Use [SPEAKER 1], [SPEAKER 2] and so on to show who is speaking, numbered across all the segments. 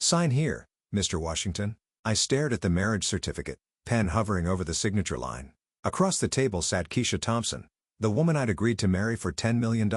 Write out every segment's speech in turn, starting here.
[SPEAKER 1] Sign here, Mr. Washington. I stared at the marriage certificate, pen hovering over the signature line. Across the table sat Keisha Thompson, the woman I'd agreed to marry for $10 million.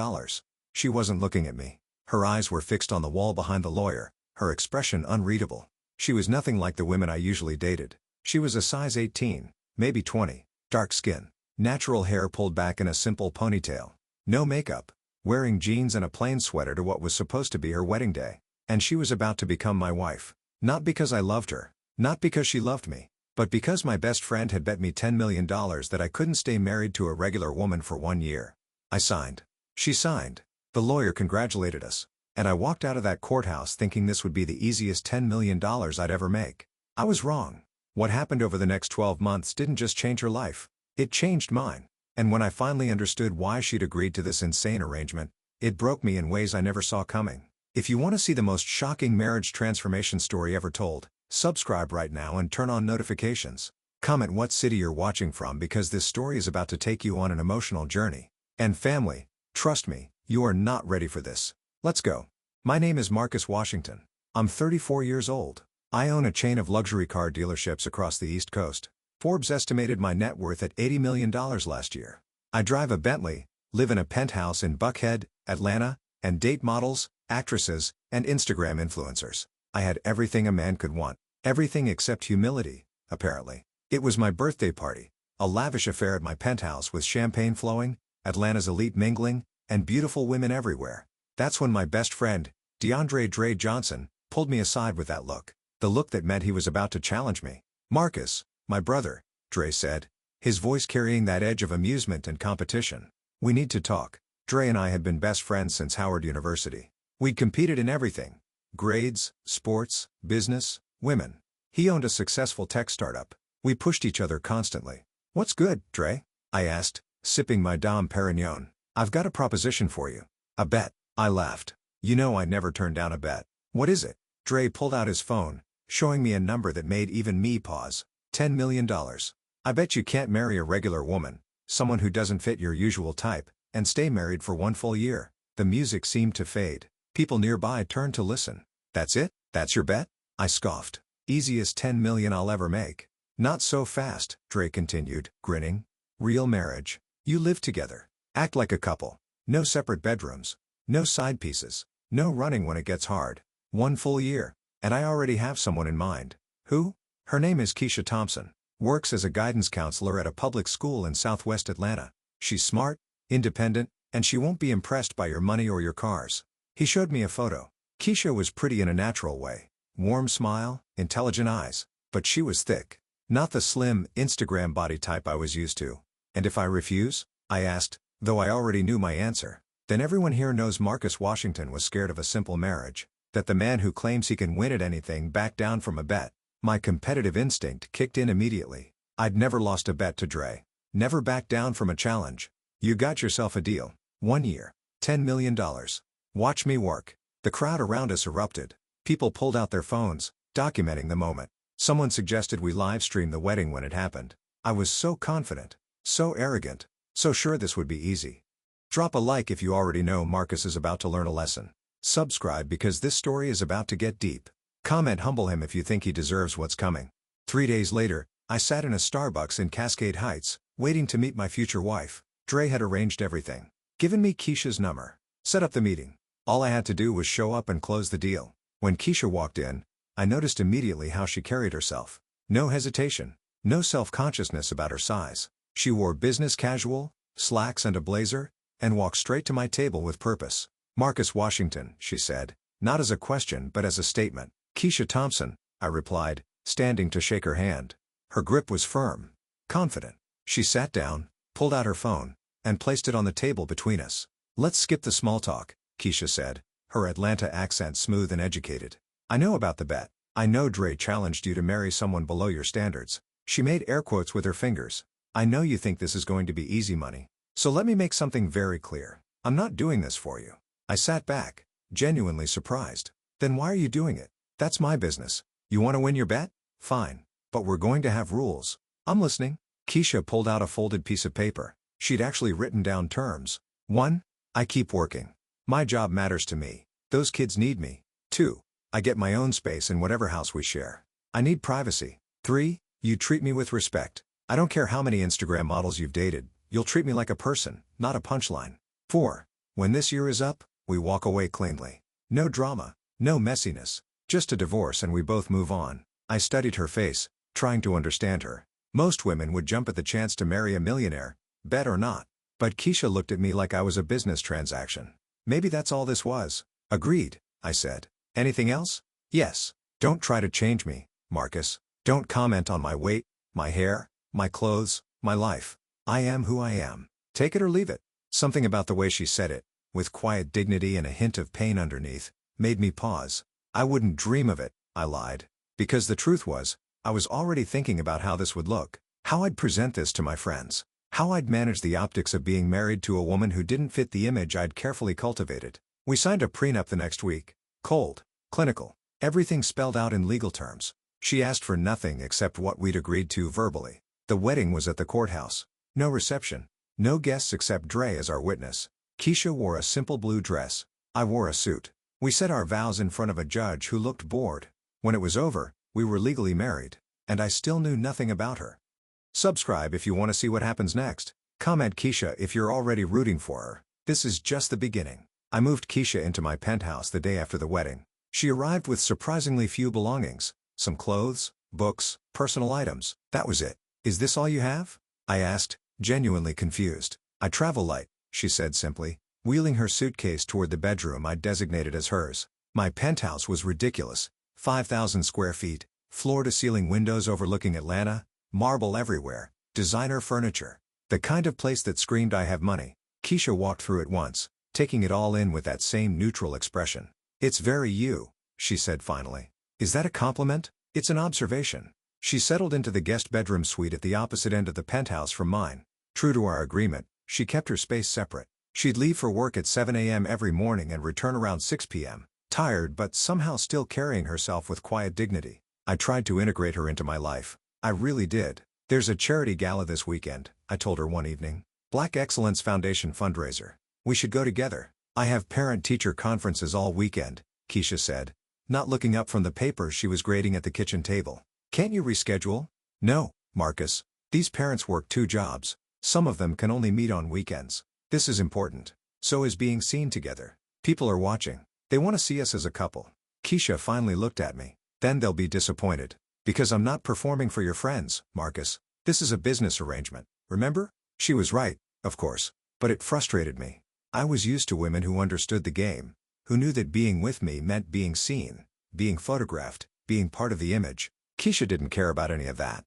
[SPEAKER 1] She wasn't looking at me. Her eyes were fixed on the wall behind the lawyer, her expression unreadable. She was nothing like the women I usually dated. She was a size 18, maybe 20, dark skin, natural hair pulled back in a simple ponytail. No makeup, wearing jeans and a plain sweater to what was supposed to be her wedding day. And she was about to become my wife. Not because I loved her, not because she loved me, but because my best friend had bet me $10 million that I couldn't stay married to a regular woman for 1 year. I signed. She signed. The lawyer congratulated us. And I walked out of that courthouse thinking this would be the easiest $10 million I'd ever make. I was wrong. What happened over the next 12 months didn't just change her life. It changed mine. And when I finally understood why she'd agreed to this insane arrangement, it broke me in ways I never saw coming. If you want to see the most shocking marriage transformation story ever told, subscribe right now and turn on notifications. Comment what city you're watching from because this story is about to take you on an emotional journey. And family, trust me, you are not ready for this. Let's go. My name is Marcus Washington. I'm 34 years old. I own a chain of luxury car dealerships across the East Coast. Forbes estimated my net worth at $80 million last year. I drive a Bentley, live in a penthouse in Buckhead, Atlanta, and date models, actresses, and Instagram influencers. I had everything a man could want. Everything except humility, apparently. It was my birthday party, a lavish affair at my penthouse with champagne flowing, Atlanta's elite mingling, and beautiful women everywhere. That's when my best friend, DeAndre Dre Johnson, pulled me aside with that look. The look that meant he was about to challenge me. Marcus, my brother, Dre said, his voice carrying that edge of amusement and competition. We need to talk. Dre and I had been best friends since Howard University. We'd competed in everything. Grades, sports, business, women. He owned a successful tech startup. We pushed each other constantly. What's good, Dre? I asked, sipping my Dom Perignon. I've got a proposition for you. A bet. I laughed. You know I never turn down a bet. What is it? Dre pulled out his phone, showing me a number that made even me pause. $10 million. I bet you can't marry a regular woman, someone who doesn't fit your usual type, and stay married for 1 full year. The music seemed to fade. People nearby turned to listen. That's it? That's your bet? I scoffed. Easiest $10 million I'll ever make. Not so fast, Dre continued, grinning. Real marriage. You live together. Act like a couple. No separate bedrooms. No side pieces. No running when it gets hard. 1 full year. And I already have someone in mind. Who? Her name is Keisha Thompson. Works as a guidance counselor at a public school in Southwest Atlanta. She's smart, independent, and she won't be impressed by your money or your cars. He showed me a photo. Keisha was pretty in a natural way. Warm smile, intelligent eyes. But she was thick. Not the slim, Instagram body type I was used to. And if I refuse? I asked, though I already knew my answer. Then everyone here knows Marcus Washington was scared of a simple marriage. That the man who claims he can win at anything backed down from a bet. My competitive instinct kicked in immediately. I'd never lost a bet to Dre. Never backed down from a challenge. You got yourself a deal. 1 year. $10 million. Watch me work. The crowd around us erupted. People pulled out their phones, documenting the moment. Someone suggested we live stream the wedding when it happened. I was so confident, so arrogant, so sure this would be easy. Drop a like if you already know Marcus is about to learn a lesson. Subscribe because this story is about to get deep. Comment humble him if you think he deserves what's coming. 3 days later, I sat in a Starbucks in Cascade Heights, waiting to meet my future wife. Dre had arranged everything. Given me Keisha's number. Set up the meeting. All I had to do was show up and close the deal. When Keisha walked in, I noticed immediately how she carried herself. No hesitation. No self-consciousness about her size. She wore business casual, slacks and a blazer, and walked straight to my table with purpose. Marcus Washington, she said, not as a question but as a statement. Keisha Thompson, I replied, standing to shake her hand. Her grip was firm. Confident. She sat down, pulled out her phone, and placed it on the table between us. Let's skip the small talk, Keisha said, her Atlanta accent smooth and educated. I know about the bet. I know Dre challenged you to marry someone below your standards. She made air quotes with her fingers. I know you think this is going to be easy money. So let me make something very clear. I'm not doing this for you. I sat back, genuinely surprised. Then why are you doing it? That's my business. You want to win your bet? Fine. But we're going to have rules. I'm listening. Keisha pulled out a folded piece of paper. She'd actually written down terms. 1. I keep working. My job matters to me. Those kids need me. 2. I get my own space in whatever house we share. I need privacy. 3. You treat me with respect. I don't care how many Instagram models you've dated, you'll treat me like a person, not a punchline. 4. When this year is up, we walk away cleanly. No drama, no messiness, just a divorce and we both move on. I studied her face, trying to understand her. Most women would jump at the chance to marry a millionaire, bet or not. But Keisha looked at me like I was a business transaction. Maybe that's all this was. Agreed, I said. Anything else? Yes. Don't try to change me, Marcus. Don't comment on my weight, my hair, my clothes, my life. I am who I am. Take it or leave it. Something about the way she said it, with quiet dignity and a hint of pain underneath, made me pause. I wouldn't dream of it, I lied. Because the truth was, I was already thinking about how this would look, how I'd present this to my friends, how I'd manage the optics of being married to a woman who didn't fit the image I'd carefully cultivated. We signed a prenup the next week. Cold, clinical, everything spelled out in legal terms. She asked for nothing except what we'd agreed to verbally. The wedding was at the courthouse. No reception. No guests except Dre as our witness. Keisha wore a simple blue dress. I wore a suit. We said our vows in front of a judge who looked bored. When it was over, we were legally married. And I still knew nothing about her. Subscribe if you want to see what happens next. Comment Keisha if you're already rooting for her. This is just the beginning. I moved Keisha into my penthouse the day after the wedding. She arrived with surprisingly few belongings. Some clothes, books, personal items. That was it. Is this all you have? I asked, genuinely confused. I travel light, she said simply, wheeling her suitcase toward the bedroom I'd designated as hers. My penthouse was ridiculous. 5,000 square feet, floor-to-ceiling windows overlooking Atlanta, marble everywhere, designer furniture. The kind of place that screamed I have money. Keisha walked through it once, taking it all in with that same neutral expression. It's very you, she said finally. Is that a compliment? It's an observation. She settled into the guest bedroom suite at the opposite end of the penthouse from mine. True to our agreement, she kept her space separate. She'd leave for work at 7 a.m. every morning and return around 6 p.m., tired but somehow still carrying herself with quiet dignity. I tried to integrate her into my life. I really did. There's a charity gala this weekend, I told her one evening. Black Excellence Foundation fundraiser. We should go together. I have parent-teacher conferences all weekend, Keisha said, not looking up from the papers she was grading at the kitchen table. Can't you reschedule? No, Marcus. These parents work 2 jobs. Some of them can only meet on weekends. This is important. So is being seen together. People are watching. They want to see us as a couple. Keisha finally looked at me. Then they'll be disappointed. Because I'm not performing for your friends, Marcus. This is a business arrangement, remember? She was right, of course. But it frustrated me. I was used to women who understood the game, who knew that being with me meant being seen, being photographed, being part of the image. Keisha didn't care about any of that.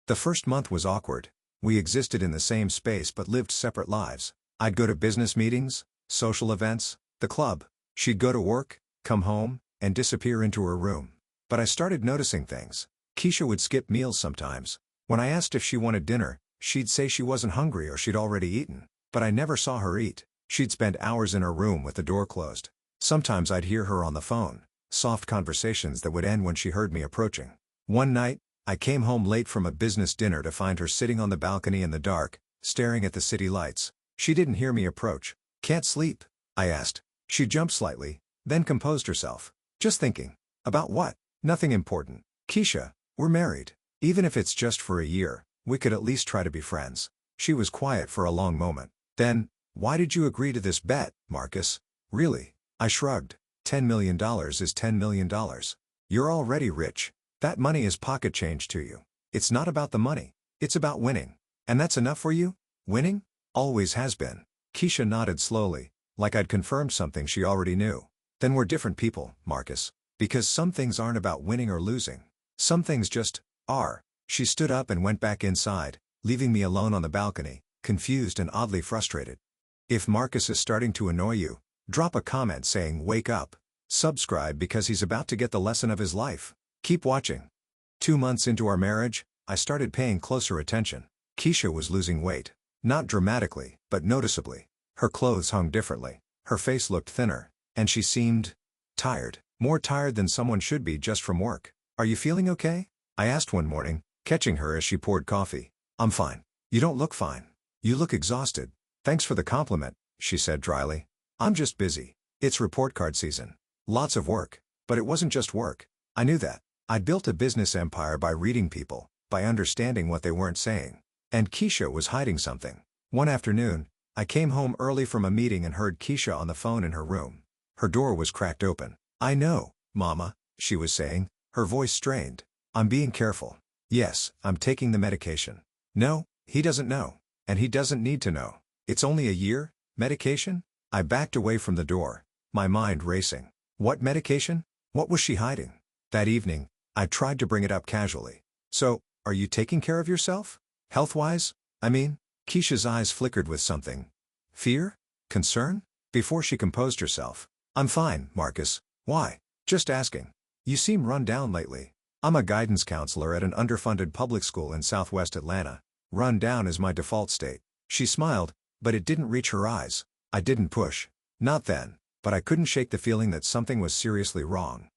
[SPEAKER 1] The first month was awkward. We existed in the same space but lived separate lives. I'd go to business meetings, social events, the club. She'd go to work, come home, and disappear into her room. But I started noticing things. Keisha would skip meals sometimes. When I asked if she wanted dinner, she'd say she wasn't hungry or she'd already eaten. But I never saw her eat. She'd spend hours in her room with the door closed. Sometimes I'd hear her on the phone, soft conversations that would end when she heard me approaching. One night, I came home late from a business dinner to find her sitting on the balcony in the dark, staring at the city lights. She didn't hear me approach. Can't sleep? I asked. She jumped slightly, then composed herself. Just thinking. About what? Nothing important. Keisha, we're married. Even if it's just for a year, we could at least try to be friends. She was quiet for a long moment. Then, why did you agree to this bet, Marcus? Really? I shrugged. $10 million is $10 million. You're already rich. That money is pocket change to you. It's not about the money. It's about winning. And that's enough for you? Winning? Always has been. Keisha nodded slowly, like I'd confirmed something she already knew. Then we're different people, Marcus. Because some things aren't about winning or losing. Some things just are. She stood up and went back inside, leaving me alone on the balcony, confused and oddly frustrated. If Marcus is starting to annoy you, drop a comment saying wake up. Subscribe because he's about to get the lesson of his life. Keep watching. 2 months into our marriage, I started paying closer attention. Keisha was losing weight. Not dramatically, but noticeably. Her clothes hung differently. Her face looked thinner. And she seemed tired. More tired than someone should be just from work. Are you feeling okay? I asked one morning, catching her as she poured coffee. I'm fine. You don't look fine. You look exhausted. Thanks for the compliment, she said dryly. I'm just busy. It's report card season. Lots of work. But it wasn't just work. I knew that. I'd built a business empire by reading people, by understanding what they weren't saying. And Keisha was hiding something. One afternoon, I came home early from a meeting and heard Keisha on the phone in her room. Her door was cracked open. "I know, Mama," she was saying, her voice strained. "I'm being careful. Yes, I'm taking the medication." "No, he doesn't know. And he doesn't need to know. It's only a year, medication?" I backed away from the door, my mind racing. What medication? What was she hiding? That evening, I tried to bring it up casually. "So, are you taking care of yourself? Health-wise, I mean?" Keisha's eyes flickered with something. Fear? Concern? Before she composed herself. "I'm fine, Marcus. Why?" "Just asking. You seem run down lately." "I'm a guidance counselor at an underfunded public school in Southwest Atlanta. Run down is my default state." She smiled, but it didn't reach her eyes. I didn't push. Not then, but I couldn't shake the feeling that something was seriously wrong.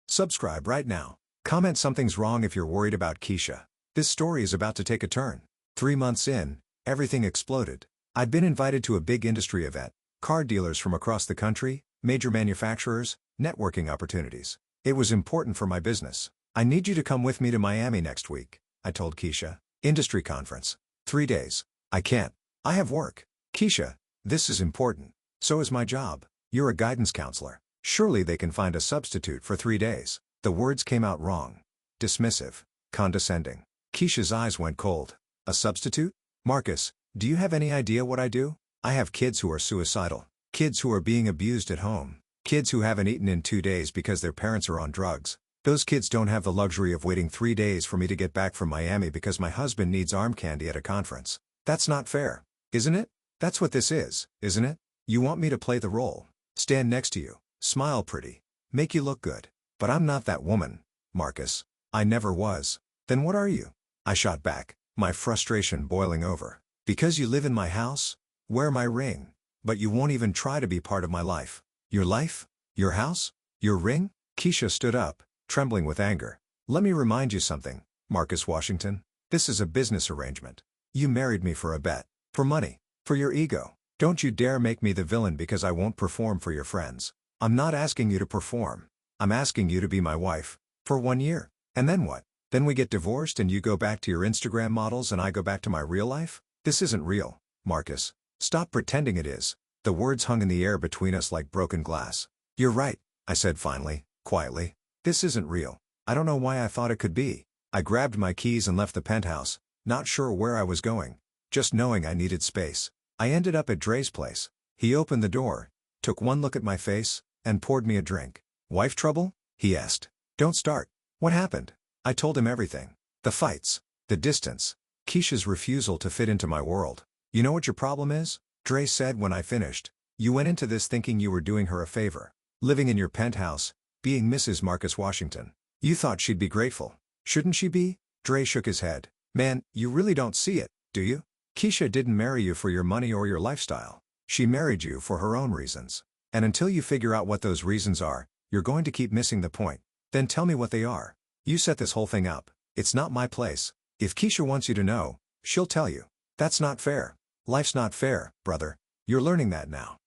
[SPEAKER 1] Subscribe right now. Comment something's wrong if you're worried about Keisha. This story is about to take a turn. 3 months in, everything exploded. I'd been invited to a big industry event, car dealers from across the country, major manufacturers, networking opportunities. It was important for my business. "I need you to come with me to Miami next week," I told Keisha. "Industry conference. 3 days. "I can't. I have work." "Keisha, this is important. So is my job. You're a guidance counselor. Surely they can find a substitute for 3 days." The words came out wrong. Dismissive. Condescending. Keisha's eyes went cold. "A substitute? Marcus, do you have any idea what I do? I have kids who are suicidal. Kids who are being abused at home. Kids who haven't eaten in 2 days because their parents are on drugs. Those kids don't have the luxury of waiting 3 days for me to get back from Miami because my husband needs arm candy at a conference. That's not fair. Isn't it? That's what this is, isn't it? You want me to play the role. Stand next to you. Smile pretty. Make you look good. But I'm not that woman, Marcus. I never was." "Then what are you?" I shot back, my frustration boiling over. "Because you live in my house? Wear my ring. But you won't even try to be part of my life." "Your life? Your house? Your ring?" Keisha stood up, trembling with anger. "Let me remind you something, Marcus Washington. This is a business arrangement. You married me for a bet. For money. For your ego. Don't you dare make me the villain because I won't perform for your friends. I'm not asking you to perform. I'm asking you to be my wife. For 1 year. And then what? Then we get divorced and you go back to your Instagram models and I go back to my real life? This isn't real, Marcus. Stop pretending it is." The words hung in the air between us like broken glass. "You're right," I said finally, quietly. "This isn't real. I don't know why I thought it could be." I grabbed my keys and left the penthouse, not sure where I was going. Just knowing I needed space. I ended up at Dre's place. He opened the door, took one look at my face, and poured me a drink. "Wife trouble?" he asked. "Don't start." "What happened?" I told him everything. The fights. The distance. Keisha's refusal to fit into my world. "You know what your problem is?" Dre said when I finished. "You went into this thinking you were doing her a favor. Living in your penthouse, being Mrs. Marcus Washington. You thought she'd be grateful. Shouldn't she be?" Dre shook his head. "Man, you really don't see it, do you? Keisha didn't marry you for your money or your lifestyle. She married you for her own reasons. And until you figure out what those reasons are, you're going to keep missing the point. Then tell me what they are. You set this whole thing up. It's not my place. If Keisha wants you to know, she'll tell you. That's not fair. Life's not fair, brother. You're learning that now."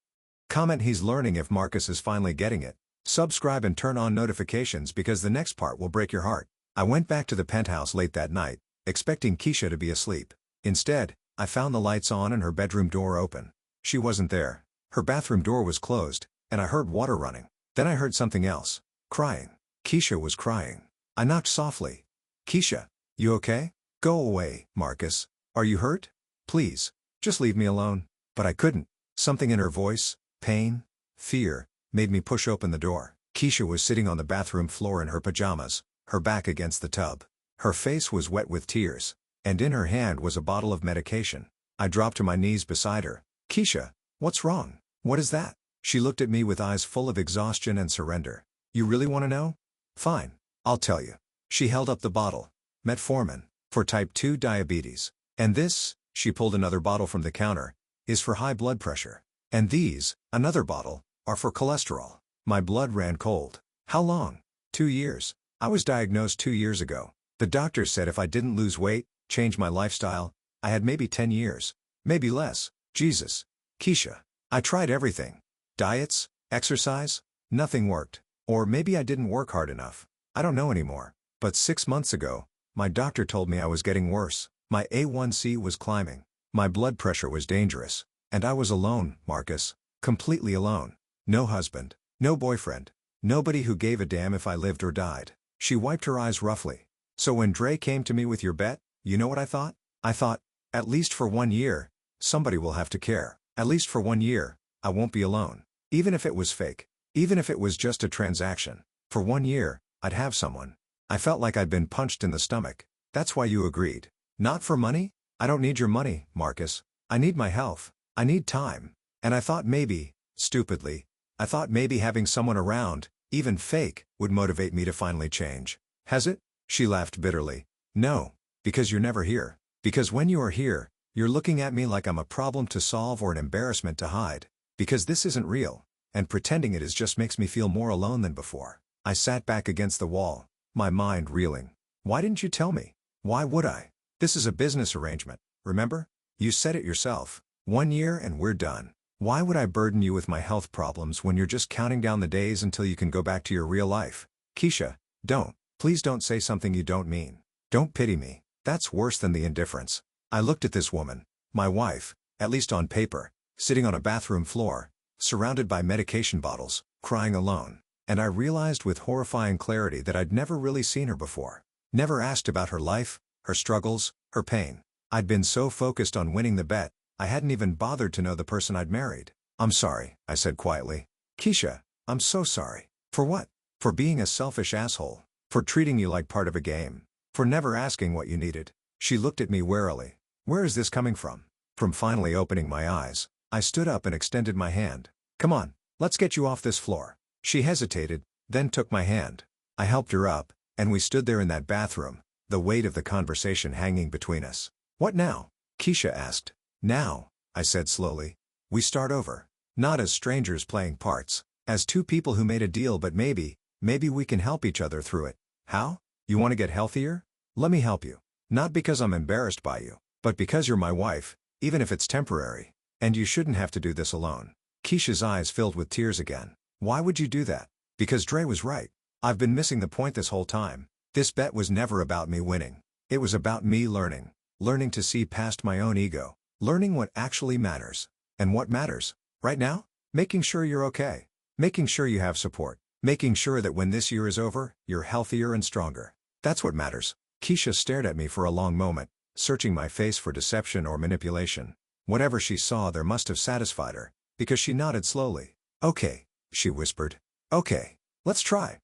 [SPEAKER 1] Comment he's learning if Marcus is finally getting it. Subscribe and turn on notifications because the next part will break your heart. I went back to the penthouse late that night, expecting Keisha to be asleep. Instead, I found the lights on and her bedroom door open. She wasn't there. Her bathroom door was closed, and I heard water running. Then I heard something else. Crying. Keisha was crying. I knocked softly. "Keisha, you okay?" "Go away, Marcus. Are you hurt? Please, just leave me alone." But I couldn't. Something in her voice, pain, fear, made me push open the door. Keisha was sitting on the bathroom floor in her pajamas, her back against the tub. Her face was wet with tears, and in her hand was a bottle of medication. I dropped to my knees beside her. "Keisha, what's wrong? What is that?" She looked at me with eyes full of exhaustion and surrender. "You really want to know? Fine, I'll tell you." She held up the bottle. "Metformin, for type 2 diabetes. And this," she pulled another bottle from the counter, "is for high blood pressure. And these, another bottle, are for cholesterol." My blood ran cold. "How long?" 2 years. I was diagnosed 2 years ago. The doctor said if I didn't lose weight, change my lifestyle, I had maybe 10 years. Maybe less. Jesus. Keisha. I tried everything. Diets, exercise, nothing worked. Or maybe I didn't work hard enough. I don't know anymore. But 6 months ago, my doctor told me I was getting worse. My A1C was climbing. My blood pressure was dangerous. And I was alone, Marcus. Completely alone. No husband. No boyfriend. Nobody who gave a damn if I lived or died. She wiped her eyes roughly. So when Dre came to me with your bet, you know what I thought? I thought, at least for 1 year, somebody will have to care. At least for 1 year, I won't be alone. Even if it was fake. Even if it was just a transaction. For 1 year, I'd have someone. I felt like I'd been punched in the stomach. That's why you agreed. Not for money? I don't need your money, Marcus. I need my health. I need time. And I thought maybe, stupidly, I thought maybe having someone around, even fake, would motivate me to finally change. Has it? She laughed bitterly. No. Because you're never here. Because when you are here, you're looking at me like I'm a problem to solve or an embarrassment to hide. Because this isn't real. And pretending it is just makes me feel more alone than before. I sat back against the wall, my mind reeling. Why didn't you tell me? Why would I? This is a business arrangement, remember? You said it yourself. 1 year and we're done. Why would I burden you with my health problems when you're just counting down the days until you can go back to your real life? Keisha, don't. Please don't say something you don't mean. Don't pity me. That's worse than the indifference. I looked at this woman, my wife, at least on paper, sitting on a bathroom floor, surrounded by medication bottles, crying alone. And I realized with horrifying clarity that I'd never really seen her before. Never asked about her life, her struggles, her pain. I'd been so focused on winning the bet, I hadn't even bothered to know the person I'd married. I'm sorry, I said quietly. Keisha, I'm so sorry. For what? For being a selfish asshole. For treating you like part of a game. For never asking what you needed. She looked at me warily. Where is this coming from? From finally opening my eyes, I stood up and extended my hand. Come on, let's get you off this floor. She hesitated, then took my hand. I helped her up, and we stood there in that bathroom, the weight of the conversation hanging between us. What now? Keisha asked. Now, I said slowly. We start over. Not as strangers playing parts. As two people who made a deal, but maybe we can help each other through it. How? You want to get healthier? Let me help you. Not because I'm embarrassed by you, but because you're my wife, even if it's temporary. And you shouldn't have to do this alone. Keisha's eyes filled with tears again. Why would you do that? Because Dre was right. I've been missing the point this whole time. This bet was never about me winning. It was about me learning. Learning to see past my own ego. Learning what actually matters. And what matters? Right now? Making sure you're okay. Making sure you have support. Making sure that when this year is over, you're healthier and stronger. That's what matters. Keisha stared at me for a long moment, searching my face for deception or manipulation. Whatever she saw there must have satisfied her, because she nodded slowly. Okay, she whispered. Okay, let's try.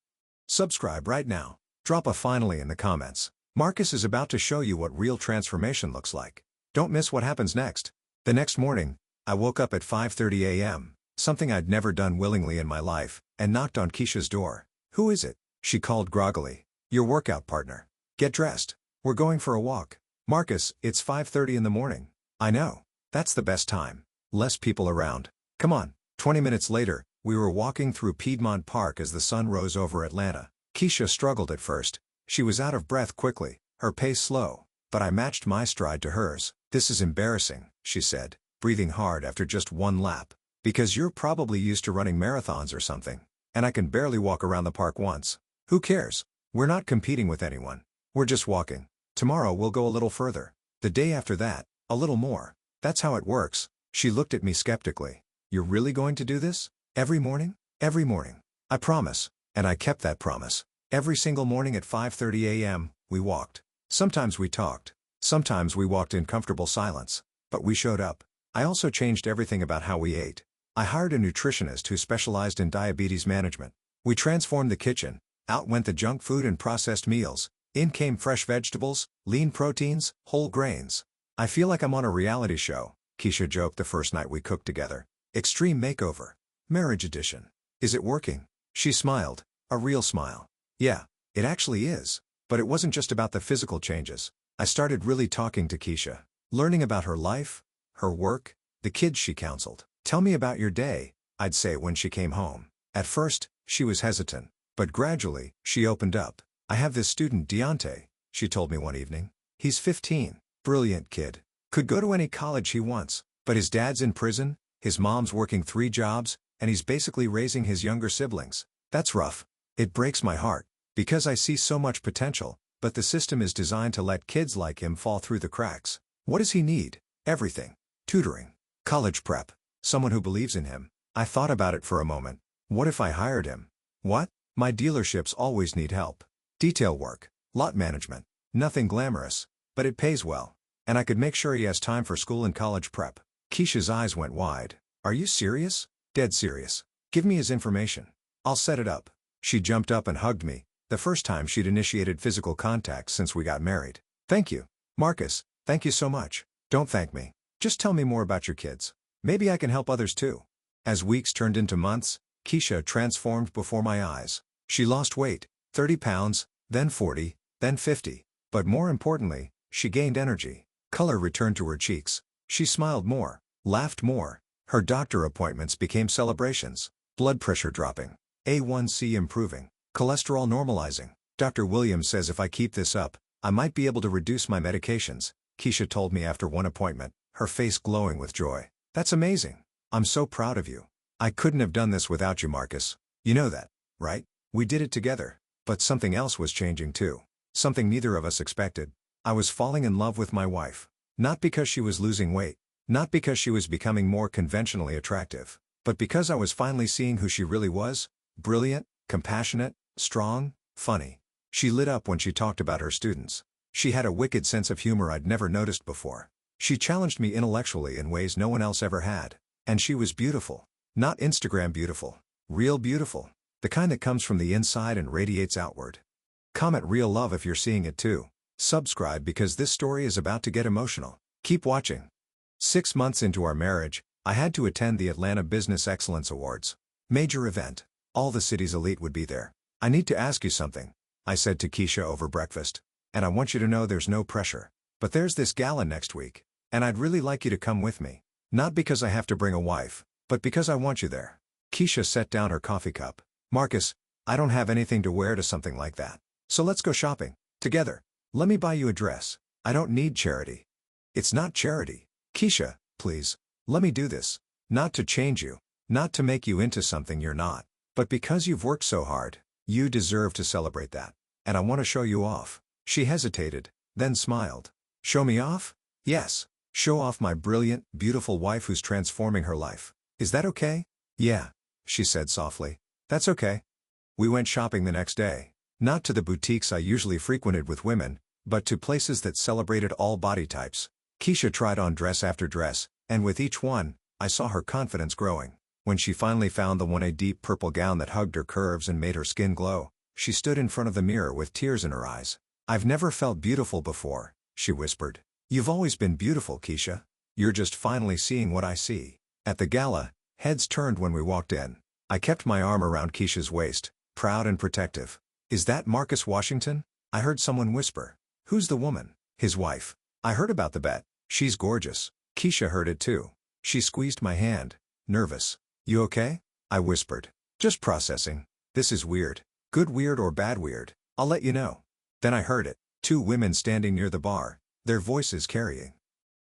[SPEAKER 1] Subscribe right now. Drop a finally in the comments. Marcus is about to show you what real transformation looks like. Don't miss what happens next. The next morning, I woke up at 5:30 a.m., something I'd never done willingly in my life, and knocked on Keisha's door. Who is it? She called groggily. Your workout partner. Get dressed. We're going for a walk. Marcus, it's 5:30 in the morning. I know. That's the best time. Less people around. Come on. 20 minutes later, we were walking through Piedmont Park as the sun rose over Atlanta. Keisha struggled at first. She was out of breath quickly, her pace slow. But I matched my stride to hers. This is embarrassing, she said, breathing hard after just one lap. Because you're probably used to running marathons or something. And I can barely walk around the park once. Who cares? We're not competing with anyone. We're just walking. Tomorrow we'll go a little further. The day after that, a little more. That's how it works. She looked at me skeptically. You're really going to do this? Every morning? Every morning. I promise. And I kept that promise. Every single morning at 5:30 a.m., we walked. Sometimes we talked. Sometimes we walked in comfortable silence. But we showed up. I also changed everything about how we ate. I hired a nutritionist who specialized in diabetes management. We transformed the kitchen. Out went the junk food and processed meals. In came fresh vegetables, lean proteins, whole grains. I feel like I'm on a reality show, Keisha joked the first night we cooked together. Extreme Makeover. Marriage Edition. Is it working? She smiled. A real smile. Yeah, it actually is. But it wasn't just about the physical changes. I started really talking to Keisha. Learning about her life, her work, the kids she counseled. Tell me about your day, I'd say when she came home. At first, she was hesitant. But gradually, she opened up. I have this student Deontay, she told me one evening. He's 15. Brilliant kid. Could go to any college he wants. But his dad's in prison, his mom's working 3 jobs, and he's basically raising his younger siblings. That's rough. It breaks my heart, because I see so much potential, but the system is designed to let kids like him fall through the cracks. What does he need? Everything. Tutoring. College prep. Someone who believes in him. I thought about it for a moment. What if I hired him? What? My dealerships always need help. Detail work. Lot management. Nothing glamorous. But it pays well. And I could make sure he has time for school and college prep. Keisha's eyes went wide. Are you serious? Dead serious. Give me his information. I'll set it up. She jumped up and hugged me, the first time she'd initiated physical contact since we got married. Thank you, Marcus, thank you so much. Don't thank me. Just tell me more about your kids. Maybe I can help others too. As weeks turned into months, Keisha transformed before my eyes. She lost weight, 30 pounds, then 40, then 50. But more importantly, she gained energy. Color returned to her cheeks. She smiled more, laughed more. Her doctor appointments became celebrations. Blood pressure dropping. A1C improving. Cholesterol normalizing. Dr. Williams says if I keep this up, I might be able to reduce my medications, Keisha told me after one appointment, her face glowing with joy. That's amazing. I'm so proud of you. I couldn't have done this without you, Marcus. You know that, right? We did it together. But something else was changing too. Something neither of us expected. I was falling in love with my wife. Not because she was losing weight. Not because she was becoming more conventionally attractive. But because I was finally seeing who she really was. Brilliant, compassionate, strong, funny. She lit up when she talked about her students. She had a wicked sense of humor I'd never noticed before. She challenged me intellectually in ways no one else ever had. And she was beautiful. Not Instagram beautiful. Real beautiful. The kind that comes from the inside and radiates outward. Comment real love if you're seeing it too. Subscribe because this story is about to get emotional. Keep watching. 6 months into our marriage, I had to attend the Atlanta Business Excellence Awards. Major event. All the city's elite would be there. I need to ask you something, I said to Keisha over breakfast. And I want you to know there's no pressure. But there's this gala next week. And I'd really like you to come with me. Not because I have to bring a wife, but because I want you there. Keisha set down her coffee cup. Marcus, I don't have anything to wear to something like that. So let's go shopping. Together. Let me buy you a dress. I don't need charity. It's not charity. Keisha, please. Let me do this. Not to change you. Not to make you into something you're not. But because you've worked so hard, you deserve to celebrate that. And I want to show you off. She hesitated, then smiled. Show me off? Yes. Show off my brilliant, beautiful wife who's transforming her life. Is that okay? Yeah, she said softly. That's okay. We went shopping the next day. Not to the boutiques I usually frequented with women, but to places that celebrated all body types. Keisha tried on dress after dress, and with each one, I saw her confidence growing. When she finally found the one, a deep purple gown that hugged her curves and made her skin glow, she stood in front of the mirror with tears in her eyes. I've never felt beautiful before, she whispered. You've always been beautiful, Keisha. You're just finally seeing what I see. At the gala, heads turned when we walked in. I kept my arm around Keisha's waist, proud and protective. Is that Marcus Washington? I heard someone whisper. Who's the woman? His wife. I heard about the bet. She's gorgeous. Keisha heard it too. She squeezed my hand, nervous. You okay? I whispered. Just processing. This is weird. Good weird or bad weird. I'll let you know. Then I heard it. 2 women standing near the bar, their voices carrying.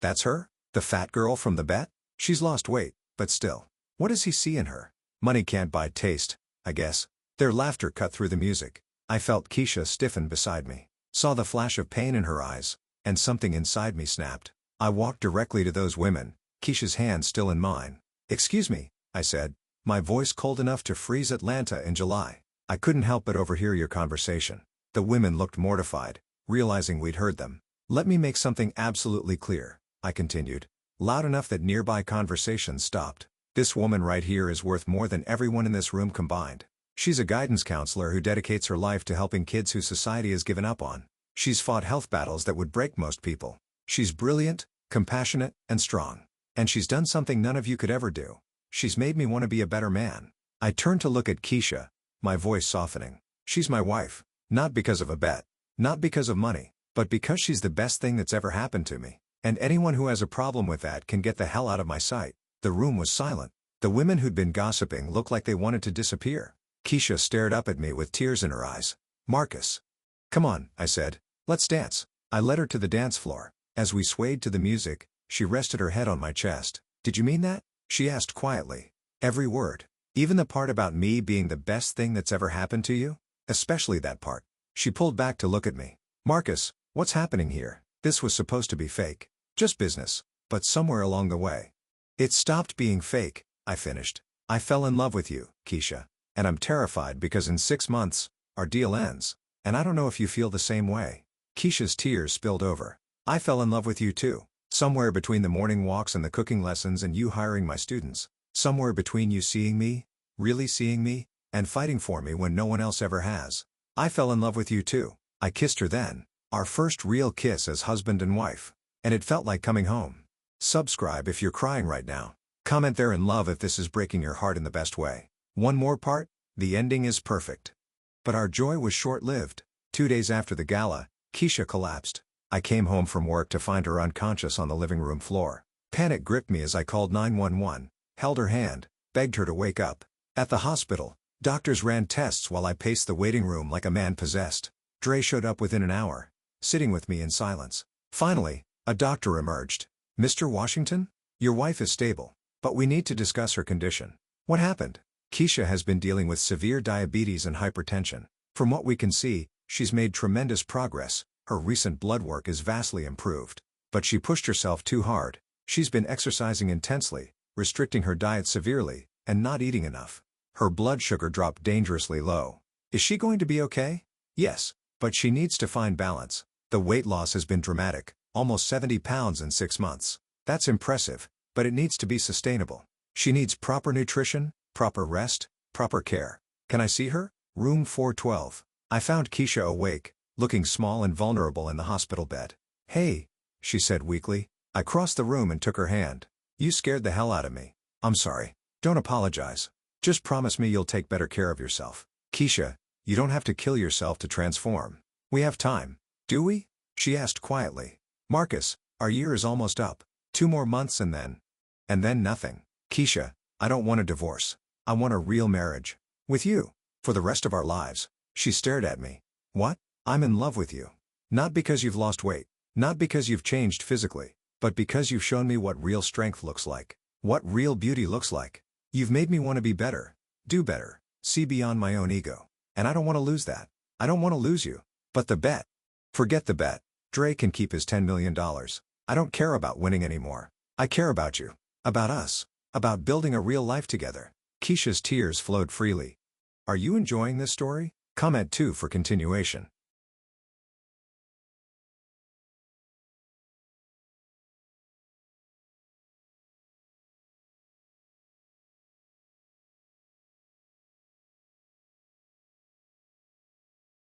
[SPEAKER 1] That's her? The fat girl from the bet? She's lost weight, but still. What does he see in her? Money can't buy taste, I guess. Their laughter cut through the music. I felt Keisha stiffen beside me. Saw the flash of pain in her eyes, and something inside me snapped. I walked directly to those women, Keisha's hand still in mine. Excuse me, I said, my voice cold enough to freeze Atlanta in July. I couldn't help but overhear your conversation. The women looked mortified, realizing we'd heard them. Let me make something absolutely clear, I continued, loud enough that nearby conversations stopped. This woman right here is worth more than everyone in this room combined. She's a guidance counselor who dedicates her life to helping kids who society has given up on. She's fought health battles that would break most people. She's brilliant, compassionate, and strong. And she's done something none of you could ever do. She's made me want to be a better man. I turned to look at Keisha, my voice softening. She's my wife. Not because of a bet. Not because of money. But because she's the best thing that's ever happened to me. And anyone who has a problem with that can get the hell out of my sight. The room was silent. The women who'd been gossiping looked like they wanted to disappear. Keisha stared up at me with tears in her eyes. Marcus. Come on, I said. Let's dance. I led her to the dance floor. As we swayed to the music, she rested her head on my chest. Did you mean that? She asked quietly. Every word. Even the part about me being the best thing that's ever happened to you? Especially that part. She pulled back to look at me. Marcus, what's happening here? This was supposed to be fake. Just business. But somewhere along the way, it stopped being fake, I finished. I fell in love with you, Keisha. And I'm terrified because in 6 months, our deal ends. And I don't know if you feel the same way. Keisha's tears spilled over. I fell in love with you too. Somewhere between the morning walks and the cooking lessons and you hiring my students. Somewhere between you seeing me, really seeing me, and fighting for me when no one else ever has. I fell in love with you too. I kissed her then. Our first real kiss as husband and wife. And it felt like coming home. Subscribe if you're crying right now. Comment there in love if this is breaking your heart in the best way. One more part, the ending is perfect. But our joy was short-lived. 2 days after the gala, Keisha collapsed. I came home from work to find her unconscious on the living room floor. Panic gripped me as I called 911, held her hand, begged her to wake up. At the hospital, doctors ran tests while I paced the waiting room like a man possessed. Dre showed up within an hour, sitting with me in silence. Finally, a doctor emerged. Mr. Washington? Your wife is stable, but we need to discuss her condition. What happened? Keisha has been dealing with severe diabetes and hypertension. From what we can see, she's made tremendous progress. Her recent blood work is vastly improved. But she pushed herself too hard. She's been exercising intensely, restricting her diet severely, and not eating enough. Her blood sugar dropped dangerously low. Is she going to be okay? Yes, but she needs to find balance. The weight loss has been dramatic, almost 70 pounds in 6 months. That's impressive, but it needs to be sustainable. She needs proper nutrition, proper rest, proper care. Can I see her? Room 412. I found Keisha awake, looking small and vulnerable in the hospital bed. Hey, she said weakly. I crossed the room and took her hand. You scared the hell out of me. I'm sorry. Don't apologize. Just promise me you'll take better care of yourself. Keisha, you don't have to kill yourself to transform. We have time. Do we? She asked quietly. Marcus, our year is almost up. 2 more months and then nothing. Keisha, I don't want a divorce. I want a real marriage. With you. For the rest of our lives. She stared at me. What? I'm in love with you. Not because you've lost weight. Not because you've changed physically. But because you've shown me what real strength looks like. What real beauty looks like. You've made me want to be better. Do better. See beyond my own ego. And I don't want to lose that. I don't want to lose you. But the bet. Forget the bet. Dre can keep his $10 million. I don't care about winning anymore. I care about you. About us. About building a real life together. Keisha's tears flowed freely. Are you enjoying this story? Comment 2 for continuation.